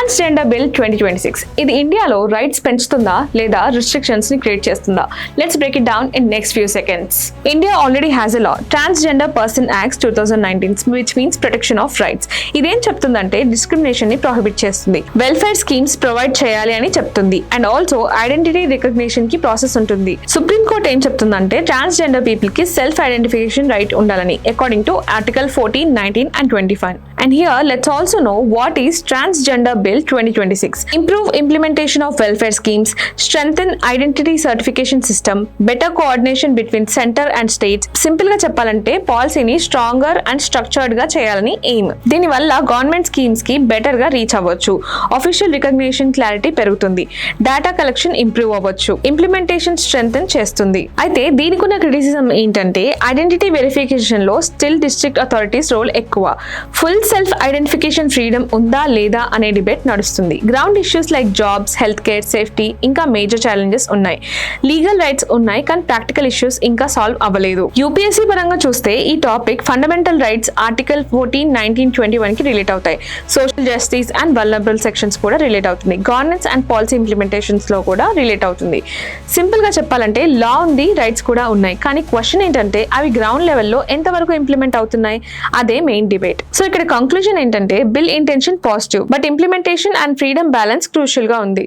Transgender bill 2026 ఇది ఇండియాలో rights పెంచుతుందా లేదా రిస్ట్రిక్షన్స్ ని క్రియేట్ చేస్తుందా? Let's break it down in next few seconds. India already has a law, transgender person act 2019, which means protection of rights. ఇదేం చెప్తుందంటే discrimination ని prohibit చేస్తుంది, welfare schemes provide చేయాలి అని చెప్తుంది, అండ్ ఆల్సో ఐడెంటిటీ రికగ్నిషన్ కి process ఉంటుంది. Supreme court ఏం చెప్తుందంటే ట్రాన్స్జెండర్ పీపుల్ కి సెల్ఫ్ ఐడెంటిఫికేషన్ రైట్ ఉండాలని, according to article 14, 19 and 25. And here, let's also know what is Transgender Bill 2026. Improve implementation of welfare schemes, strengthen identity certification system, better coordination between center and states. Simple గా చెప్పాలంటే పాలసీని stronger and structured గా చేయాలని aim. దీని వల్ల government schemes కి better గా reach అవ్వచ్చు, అఫీషియల్ రికగ్నిషన్ క్లారిటీ పెరుగుతుంది, డేటా కలెక్షన్ ఇంప్రూవ్ అవ్వచ్చు, ఇంప్లిమెంటేషన్ స్ట్రెంగ్తెన్ చేస్తుంది. అయితే దీనికి ఉన్న క్రిటిసిజం ఏంటంటే ఐడెంటిటీ వెరిఫికేషన్ లో స్టిల్ డిస్ట్రిక్ట్ అథారిటీస్ రోల్ ఎక్కువ. ఫుల్ సెల్ఫ్ ఐడెంటిఫికేషన్ ఫ్రీడమ్ ఉందా లేదా అనే డిబేట్ నడుస్తుంది. Ground issues like jobs, health care, safety ఇంకా మేజర్ ఛాలెంజెస్ ఉన్నాయి. లీగల్ రైట్స్ ఉన్నాయి కానీ ప్రాక్టికల్ ఇష్యూస్ ఇంకా సాల్వ్ అవ్వలేదు. యూపీఎస్సీ పరంగా చూస్తే ఈ టాపిక్ ఫండమెంటల్ రైట్స్ ఆర్టికల్ 14, 19, 21 కి రిలేట్ అవుతాయి. Social justice and vulnerable sections కూడా రిలేట్ అవుతుంది. గవర్నెన్స్ అండ్ పాలసీ ఇంప్లిమెంటేషన్స్ లో కూడా రిలేట్ అవుతుంది. సింపుల్ గా చెప్పాలంటే లా ఉంది, రైట్స్ కూడా ఉన్నాయి, కానీ క్వశ్చన్ ఏంటంటే అవి గ్రౌండ్ లెవెల్లో ఎంతవరకు ఇంప్లిమెంట్ అవుతున్నాయి, అదే మెయిన్ డిబేట్. సో ఇక్కడ కంక్లూజన్ ఏంటంటే bill intention positive, but implementation and freedom balance crucial గా ఉంది.